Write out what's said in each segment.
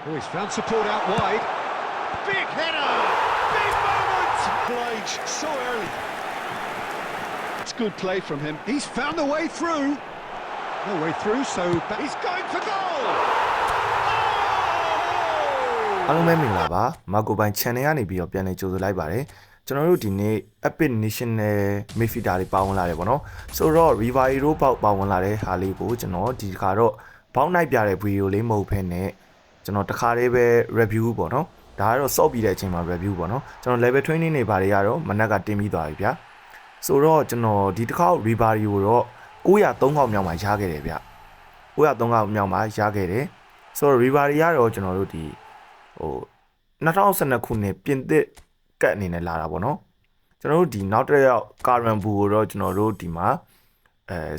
Oh, he's found support out wide. Big header! Big moment! Oblige so early. It's good play from him. He's found the way through. No way through, so he's going for goal! အားလုံးပဲမင်္ဂလာပါမာကိုပိုင် channel ကနေပြီးတော့ပြန်လည်ကြိုဆိုလိုက်ပါတယ်ကျွန်တော်တို့ဒီနေ့ Epic National Midfielder တွေပါဝင်လာတယ်ပေါ့နော်ဆိုတော့ Ribery တို့ပါဝင်လာတဲ့ဟာလေးကိုကျွန်တော်ဒီခါတော့ဘောင်းနိုင်ပြတဲ့ video လေးမဟုတ်ဘဲနဲ့ကျွန်တော်တခါလေးပဲ review ပေါ့နော်ဒါကတော့စော့ပြီးတဲ့အချိန်မှာ review ပေါ့နော်ကျွန်တော် level training တွေဘာတွေကတော့မနက်ကတင်ပြီးသွားပြီဗျာဆိုတော့ကျွန်တော်ဒီတစ်ခေါက် Ribery ကိုတော့903ခေါက်မြောက်မှာရခဲ့တယ်ဗျ903ခေါက်မြောက်မှာရခဲ့တယ်ဆိုတော့ Ribery ကတော့ကျွန်တော်တို့ဒီ2012ခုနှစ်ပြင်သစ်ကတ်အနေနဲ့လာတာပေါ့နော်ကျွန်တော်တို့ဒီနောက်တစ်ယောက်ကာရန်ဘူကိုတော့ကျွန်တော်တို့ဒီမှာ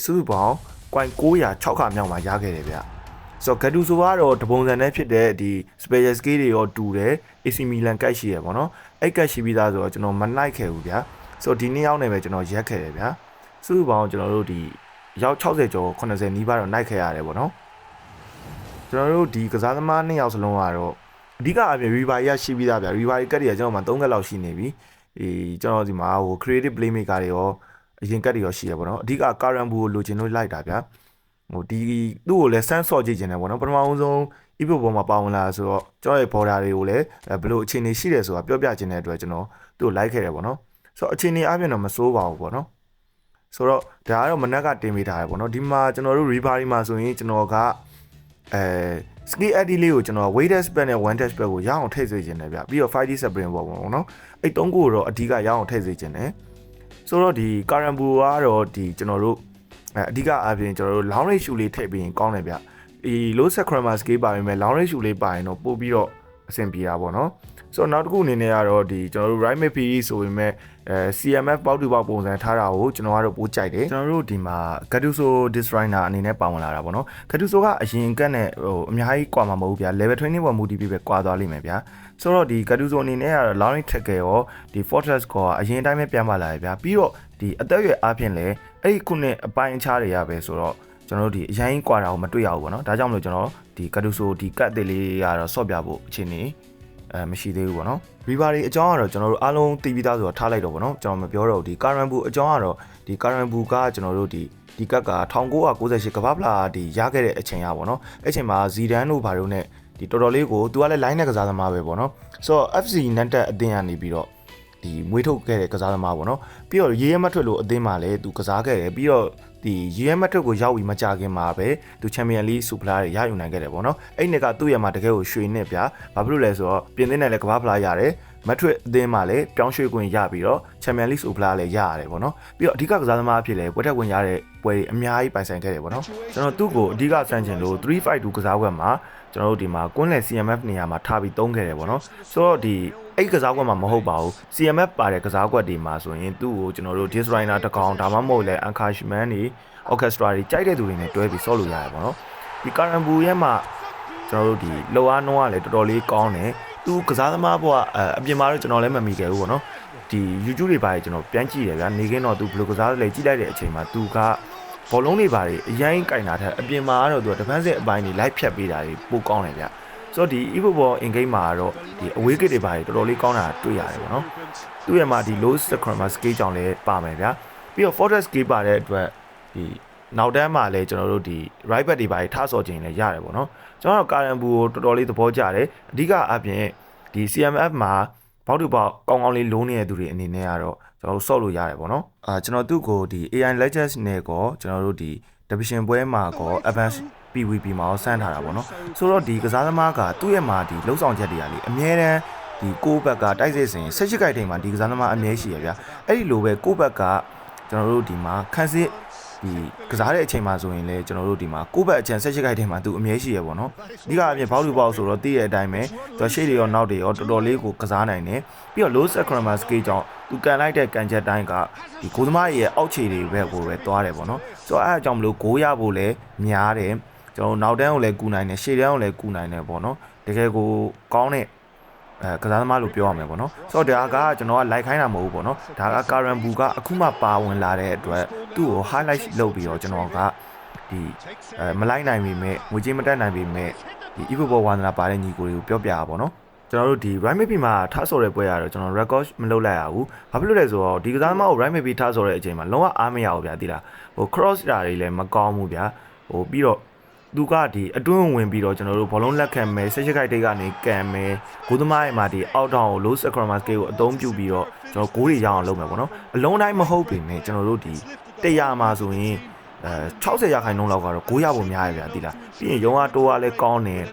စုစုပေါင်း 906 ခါမြောက်မှာရခဲ့တယ်ဗျဆိုတော့ဂက်တူဆိုကတော့တပုံစံနဲ့ဖြစ်တဲ့ဒီ special skill တွေရောတူတယ် AC Milan ကတ်ရှိရပေါ့နော်အဲ့ကတ်ရှိပြီးသားဆိုတော့ကျွန်တော်မနိုင်ခဲ့ဘူးဗျဆိုတော့ဒီနေ့ရောက်နေပဲကျွန်တော်ရက်ခဲ့တယ်ဗျစုစုပေါင်းကျွန်တော်တို့ဒီရောက်60ကျော်80နီးပါးတော့နိုင်ခဲ့ရတယ်ပေါ့နော်ကျွန်တော်တို့ဒီကစားသမား2ယောက်စလုံးကတော့အဓိကအပြင် Ribery ရရှိပြီးသားဗျ Ribery ကတ်တွေကကျွန်တော်မှ3ကတ်လောက်ရှိနေပြီကျွန်တော်ဒီမှာcreative playmaker တွေရောအရင်ကတ်တွေရောရှိရပါတော့အဓိကကာရန်ဘူကိုလိုချင်လို့လိုက်တာဗျဒီသူ့ကိုလည်းစမ်းဆော့ကြည့်ချင်တယ်ပေါ့နော်ပထမဆုံး e-book ပေါ်မှာပါဝင်လာဆိုတော့ကျွန်တော်ရဲ့ border တွေကိုလည်းဘယ်လိုအခြေအနေရှိတယ်ဆိုတာပြောပြချင်တဲ့အတွက်ကျွန်တော်သူ့ကိုလိုက်ခဲ့တယ်ပေါ့နော်ဆိုတော့အခြေအနေအပြင်တော့မစိုးပါဘူးပေါ့နော်ဆိုတော့ဒါကတော့မနက်ကတင်ပေးထားတယ်ပေါ့နော်ဒီမှာကျွန်တော်တို့ Ribery မှာဆိုရင်ကျွန်တော်ကskill edit လေးကိုကျွန်တော် weighted spread နဲ့ one touch spread ကိုရအောင်ထည့်စေချင်တယ်ဗျပြီးတော့ 5D sprint ပေါ့ပေါ့နော်အဲ့3ခုကိုတော့အဓိကရအောင်ထည့်စေချင်တယ်ဆိုတော့ဒီကာရန်ဘူကတော့ဒီကျွန်တော်တို့အဓိကအပြင်ကျွန်တော်တို့ long range shoot လေးထည့်ပြီးရင်ကောင်းတယ်ဗျဒီ low sacrama skill ပါရင်ပဲ long range shoot လေးပါရင်တော့ပို့ပြီးတော့အဆင်ပြေတာပေါ့နော်ဆိုတော့နောက်တစ်ခုအနေနဲ့ကတော့ဒီကျွန်တော်တို့ right mid PE ဆိုပေမဲ့CMF ပေါက်တူပေါက်ပုံစံထားတာကိုကျွန်တော်ကတော့ပို့ကြိုက်တယ်ကျွန်တော်တို့ဒီမှာ Gattuso Designer အနေနဲ့ပါဝင်လာတာပေါ့နော် Gattuso ကအရင်ကတ်နဲ့အများကြီးကွာမှာမဟုတ်ဗျာ level 20ပေါ်မူတည်ပြီးပဲကွာသွားလိမ့်မယ်ဗျာဆိုတော့ဒီ Gattuso အနေနဲ့ကတော့ long range tackle ရောဒီ fortress ကအရင်တိုင်းပဲပြန်ပါလာတယ်ဗျာပြီးတော့ဒီအသက်အရွယ်အားဖြင့်လည်းအဲ့ဒီခုနှစ်အပိုင်းအခြားတွေရပဲဆိုတော့ကျွန်တော်တို့ဒီအရင်ကွာတာကိုမတွေ့ရဘူးပေါ့နော်ဒါကြောင့်မလို့ကျွန်တော်ဒီ Gattuso ဒီကတ်သေးလေးကတော့ဆော့ပြဖို့အခြေအနေမရှိသေးဘူးပေါ့နော် Ribery အကြောင်းကတော့ကျွန်တော်တို့အားလုံးသိပြီးသားဆိုတော့ထားလိုက်တော့ပေါ့နော်ကျွန်တော်မပြောတော့ဘူးဒီ Karan Bu အကြောင်းကတော့ဒီ Karan Bu ကကျွန်တော်တို့ဒီကတ်က1998ကမ္ဘာဖလားဒီရခဲ့တဲ့အချိန်ရပေါ့နော်အဲ့ချိန်မှာဇီဒန်တို့ဘာလို့ ਨੇ ဒီတော်တော်လေးကိုသူကလည်း line နဲ့ကစားသမားပဲပေါ့နော်ဆိုတော့ FC နတ်တက်အသင်းကနေပြီးတော့ဒီမွေးထုတ်ခဲ့တဲ့ကစားသမားပေါ့နော်ပြီးတော့ရေးရမထွက်လို့အသင်းမှာလည်းသူကစားခဲ့တယ်ပြီးတော့ဒီရေးရမထွက်ကိုရောက်ပြီးမကြခင်မှာပဲသူချန်ပီယံလိစူဖလားတွေရယူနိုင်ခဲ့တယ်ပေါ့နော်အဲ့နှစ်ကသူ့ရဲ့မှာတကယ်ကိုရွှေနှစ်ဗျာဘာဖြစ်လို့လဲဆိုတော့ပြင်သစ်နဲ့လည်းကမ္ဘာဖလားရတယ်မက်ထရစ်အသင်းမှာလည်းပြောင်းရွှေ့ခွင့်ရပြီးတော့ချန်ပီယံလိစူဖလားလည်းရရတယ်ပေါ့နော်ပြီးတော့အဓိကကစားသမားအဖြစ်လည်းပွဲထက်ဝင်ရတဲ့ပွဲတွေအများကြီးပိုင်ဆိုင်ခဲ့တယ်ပေါ့နော်ကျွန်တော်သူ့ကိုအဓိကစမ်းချင်လို့352ကစားပွဲမှာကျွန်တော်တို့ဒီမှာကွန်းလယ် CMF နေရာမှာထားပြီးသုံးခဲ့တယ်ပေါ့နော်ဆိုတော့ဒီအဲ့ကစားကွက်မှာမဟုတ်ပါဘူး CMF ပါတဲ့ကစားကွက်တွေမှာဆိုရင်သူ့ကိုကျွန်တော်တို့ designer တကောင်ဒါမှမဟုတ်လဲ encouragement တွေ orchestra တွေကြိုက်တဲ့သူတွေနဲ့တွဲပြီးဆော့လို့ရတယ်ပေါ့နော်ဒီ Karan Bu ရဲ့မှာကျွန်တော်တို့ဒီလောအားနှုံးကလည်းတော်တော်လေးကောင်းတယ်သူကစားသမားဘွားအပြင်မှာတော့ကျွန်တော်လည်းမမီခဲ့ဘူးပေါ့နော်ဒီ YouTube တွေပါတယ်ကျွန်တော်ပြန်ကြည့်တယ်ဗျာနေခင်းတော့သူဘယ်လိုကစားလဲကြည့်လိုက်တဲ့အချိန်မှာသူကဘောလုံးတွေပါတယ်အရင်ကင်တာထက်အပြင်မှာကတော့သူက defensive အပိုင်းတွေ live ဖြတ်ပေးတာတွေပိုကောင်းတယ်ဗျာဆိုတော့ဒီ e-football in game မှာတော့ဒီ away kit တွေပါတယ်တော်တော်လေးကောင်းတာတွေ့ရတယ်ပေါ့နော်သူ့ရဲ့မှာဒီ low sacrama skill ကြောင့်လည်းပါမယ်ဗျာပြီးတော့ fortress skill ပါတဲ့အတွက်ဒီနောက်တန်းမှာလည်းကျွန်တော်တို့ဒီ right back တွေပါတယ်ထားစော်ခြင်းလည်းရတယ်ပေါ့နော်ကျွန်တော်တို့ Karan Bu ကိုတော်တော်လေးသဘောကျတယ်အဓိကအပြင်ဒီ CMF မှာဘောက်တူပေါက်ကောင်းကောင်းလေးလုံးနေတဲ့သူတွေအနေနဲ့ကတော့ကျွန်တော်တို့ဆော့လို့ရတယ်ပေါ့နော်ကျွန်တော်သူ့ကိုဒီ AI Legends နဲ့ကောကျွန်တော်တို့ဒီ division ပွဲမှာကော advance PVP မှာဆန်းထားတာပေါ့နော်ဆိုတော့ဒီကစားသမားကသူ့ရဲ့မှာဒီလှုပ်ဆောင်ချက်တွေကလေအမြဲတမ်းဒီကိုဘက်ကတိုက်စစ်စင်18ခိုက်ထိန်မှာဒီကစားသမားအမြဲရှိရဗျာအဲ့ဒီလိုပဲကိုဘက်ကကျွန်တော်တို့ဒီမှာခန်းစစ်ဒီကစားတဲ့အချိန်မှာဆိုရင်လည်းကျွန်တော်တို့ဒီမှာကိုဘက်အချန်18ခိုက်ထိန်မှာသူအမြဲရှိရပေါ့နော်အဓိကအပြင်ဘောက်လူပေါက်ဆိုတော့တည့်ရဲ့အတိုင်းပဲသူရှေ့တွေရောနောက်တွေရောတော်တော်လေးကိုကစားနိုင်တယ်ပြီးတော့ low sacrama skill ကြောင့်သူကန်လိုက်တဲ့ကန်ချက်တိုင်းကဒီဂိုးသမားရဲ့အောက်ခြေတွေဘက်ကိုပဲသွားတယ်ပေါ့နော်ဆိုတော့အဲအကြောင်းမလို့ဂိုးရဖို့လည်းများတယ်ကျွန်တော်နောက်တန်းကိုလည်းကူနိုင်တယ်ရှေ့တန်းကိုလည်းကူနိုင်တယ်ပေါ့နော်တကယ်ကိုကောင်းတဲ့ကစားသမားလို့ပြောရမယ်ပေါ့နော်ဆိုတော့ဒါကကျွန်တော်ကလိုက်ခိုင်းတာမဟုတ်ဘူးပေါ့နော်ဒါက Karan Bu ကအခုမှပါဝင်လာတဲ့အတွက်သူ့ကို highlight လုပ်ပြီးတော့ကျွန်တော်ကဒီမလိုက်နိုင်ပေမဲ့ငွေကြေးမတက်နိုင်ပေမဲ့ ဒီ e-football ဝါသနာပါတဲ့ညီကိုတွေကိုပြောပြရပါတော့ကျွန်တော်တို့ဒီ right maybe မှာထားဆော်တဲ့ပွဲရတော့ကျွန်တော် record မလုပ်လိုက်ရဘူးဘာဖြစ်လို့လဲဆိုတော့ဒီကစားသမားကို right maybe ထားဆော်တဲ့အချိန်မှာလုံးဝအားမရဘူးဗျာတိလားဟို cross ဓာတ်တွေလည်းမကောင်းဘူးဗျာဟိုပြီးတော့သူကဒီအတွင်းဝင်ပြီးတော့ကျွန်တော်တို့ဘောလုံးလက်ခံမယ်ဆက်ရှိခိုက်တိတ်ကနေကန်မယ်ဂိုးသမားရဲ့မှာဒီအောက်တောင်ကို low acromas scale ကိုအသုံးပြုပြီးတော့ကျွန်တော်ဂိုးတွေရအောင်လုပ်မယ်ပေါ့နော်အလုံးတိုင်းမဟုတ်ပေမဲ့ကျွန်တော်တို့ဒီ100မှာဆိုရင်60ရာခိုင်နှုန်းလောက်ကတော့ဂိုးရဖို့များရဗျာတိလားပြီးရင်ရုံးအားတိုးအားလည်းကောင်းတယ်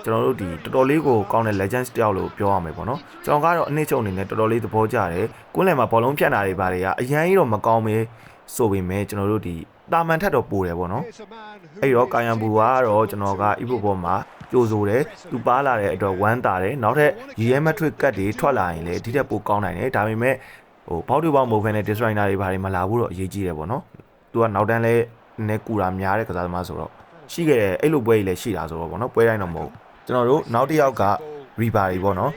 ကျွန်တော်တို့ဒီတော်တော်လေးကိုကောင်းတဲ့ legends တယောက်လို့ပြောရမယ်ပေါ့နော်ကျွန်တော်ကတော့အနှစ်ချုပ်အနေနဲ့တော်တော်လေးသဘောကျတယ်ကွင်းလယ်မှာဘောလုံးဖြတ်တာတွေပါတွေကအရန်ကြီးတော့မကောင်းပဲဆိုပေမဲ့ကျွန်တော်တို့ဒီတာမန်ထက်တော့ပိုတယ်ပေါ့နော်အဲ့တော့ကာယံဘူကတော့ကျွန်တော်က e-football မှာကြိုးဆိုတယ်သူပါလာတဲ့အတွက်ဝမ်းတာတယ်နောက်ထပ်ရီရဲမက်ထရစ်ကတ်တွေထွက်လာရင်လည်းဒီထက်ပိုကောင်းနိုင်တယ်ဒါပေမဲ့ဟိုဘောက်တူဘောက်မဟုတ်ဘဲနဲ့ destroyer တွေဘာတွေမလာဘူးတော့အရေးကြီးတယ်ပေါ့နော်သူကနောက်တန်းလဲနည်းကူတာများတဲ့ကစားသမားဆိုတော့ရှိခဲ့တယ်အဲ့လိုပွဲကြီးလည်းရှိတာဆိုတော့ပေါ့နော်ပွဲတိုင်းတော့မဟုတ်ကျွန်တော်တို့နောက်တစ်ယောက်က Ribery ပေါ့နော်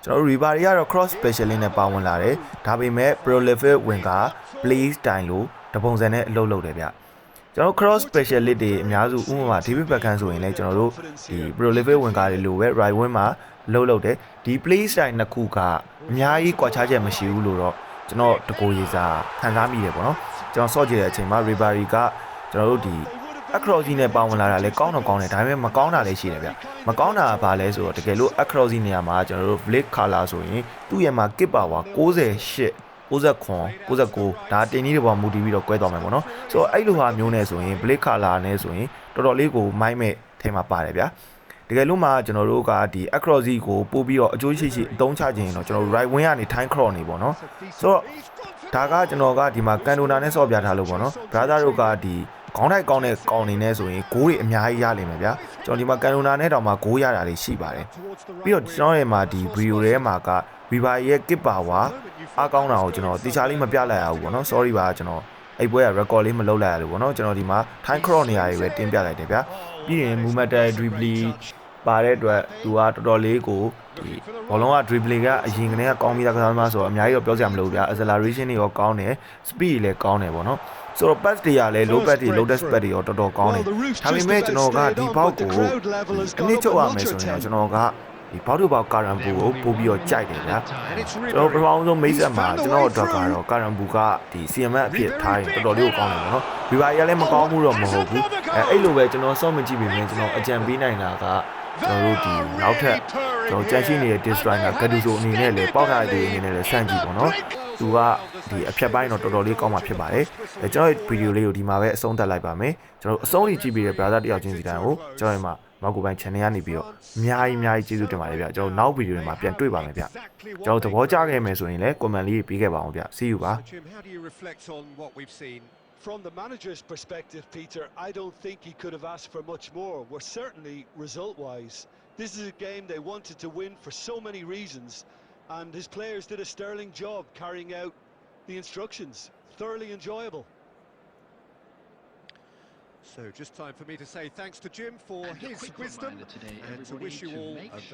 ကျွန်တော်တို့ Ribery ကတော့ cross specialist နဲ့ပါဝင်လာတယ်ဒါပေမဲ့ prolific ဝင်က play style လို့တပုံစံနဲ့အလုပ်လုပ်တယ်ဗျကျွန်တော် cross specialist တွေအများစုဥပမာ David Beckham ဆိုရင်လည်းကျွန်တော်တို့ဒီ prolific ဝင်ကားတွေလိုပဲ right wing မှာလုပ်တယ်ဒီ play style နှစ်ခုကအများကြီးကွာခြားချက်မရှိဘူးလို့တော့ကျွန်တော်တကိုယ်ရေးစားခံစားမိတယ်ပေါ့နော်ကျွန်တော်စော့ကြည့်တဲ့အချိန်မှာ Ribery ကကျွန်တော်တို့ဒီacross နဲ့ပေါဝင်လာတာလည်းကောင်းတော့ကောင်းတယ်ဒါပေမဲ့မကောင်းတာလည်းရှိတယ်ဗျမကောင်းတာကဘာလဲဆိုတော့တကယ်လို့ across နေရာမှာကျွန်တော်တို့ Blake Collar ဆိုရင်သူ့ရဲ့မှာ kip power 98 99ဒါတင်ကြီးတွေပေါ်မူတည်ပြီးတော့ကွဲသွားမယ်ပေါ့နော်ဆိုတော့အဲ့လိုဟာမျိုးနဲ့ဆိုရင် Blake Collar နဲ့ဆိုရင်တော်တော်လေးကိုမိုက်မဲ့ထဲမှာပါတယ်ဗျတကယ်လို့မှကျွန်တော်တို့ကဒီ across ကိုပို့ပြီးတော့အကျိုးရှိအသုံးချခြင်းတော့ကျွန်တော်တို့ right wing ကနေ time cross နေပေါ့နော်ဆိုတော့ဒါကကျွန်တော်ကဒီမှာကန်တိုနာနဲ့ဆော့ပြထားလို့ပေါ့နော် brother တို့ကဒီခေါင်းထိုက်ကောင်းတဲ့ကောင်နေနဲ့ဆိုရင်ဂိုးတွေအများကြီးရလိမ့်မယ်ဗျာကျွန်တော်ဒီမှာကန်တိုနာနဲ့တောင်မှဂိုးရတာတွေရှိပါတယ်ပြီးတော့ကျွန်တော်ရဲ့မှာဒီဗီဒီယိုထဲမှာက Ribery ရဲ့ kip power အားကောင်းတာကိုကျွန်တော်တေချာလေးမပြလိုက်ရဘူးပေါ့နော် sorry ပါကျွန်တော်အဲ့ပွဲက record လေးမလုပ်လိုက်ရလို့ပေါ့နော်ကျွန်တော်ဒီမှာ time cross နေရာတွေပဲတင်ပြလိုက်တယ်ဗျာပြီးရင် movement dribbling ပါတဲ့အတွက်သူကတော်တော်လေးကိုဒီဘောလုံးက dribbling ကအရင်ကနေကကောင်းပြီးသားကစားသမားဆိုတော့အများကြီးတော့ပြောစရာမလိုဘူးဗျာ acceleration တွေရောကောင်းတယ် speed လည်းကောင်းတယ်ပေါ့နော်ဆိုတော့ pass တွေကလည်း low pass တွေ low dash pass တွေရောတော်တော်ကောင်းတယ်ဒါပေမဲ့ကျွန်တော်ကဒီဘောက်ကိုအနည်းချုပ်ရမယ်ဆိုရင်ကျွန်တော်ကဒီဘောက်တို့ဘောက်ကာရန်ဘူကိုပို့ပြီးတော့ကြိုက်တယ်ဗျာကျွန်တော်ပထမဆုံးမိတ်ဆက်မှာကျွန်တော်အတွက်ကတော့ကာရန်ဘူကဒီ CMS အဖြစ်ထားရင်တော်တော်လေးကိုကောင်းတယ်ပေါ့နော် Ribery ကလည်းမကောင်းဘူးတော့မဟုတ်ဘူးအဲ့လိုပဲကျွန်တော်စောင့်မကြည့်ပေမဲ့ကျွန်တော်အကြံပေးနိုင်တာကကျွန်တော်တို့ဒီနောက်ထပ်ကျွန်တော်ကြံရှိနေတဲ့ destroyer ကဒူဆိုအနေနဲ့လည်းပေါက်ထားတဲ့အနေနဲ့လည်းစမ်းကြည့်ပေါ့နော်သူကဒီအဖြတ်ပိုင်းတော့တော်တော်လေးကောင်းမှဖြစ်ပါတယ်ကျွန်တော်ဗီဒီယိုလေးကိုဒီမှာပဲအဆုံးသတ်လိုက်ပါမယ်ကျွန်တော်အဆုံးထိကြည့်ပြီးတဲ့ brother တယောက်ချင်းစီတိုင်းကိုကျွန်တော်ဒီမှာမောက်ကိုပိုင်း channel ကနေပြီးတော့အများကြီးကျေးဇူးတင်ပါတယ်ဗျကျွန်တော်နောက်ဗီဒီယိုတွေမှာပြန်တွေ့ပါမယ်ဗျကျွန်တော်သဘောကျခဲ့မယ်ဆိုရင်လည်း comment လေးပေးခဲ့ပါအောင်ဗျ see you ပါ From the manager's perspective, Peter, I don't think he could have asked for much more. We're certainly result-wise. This is a game they wanted to win for so many reasons, and his players did a sterling job carrying out the instructions. Thoroughly enjoyable. So just time for me to say thanks to Jim for his wisdom and to wish you all a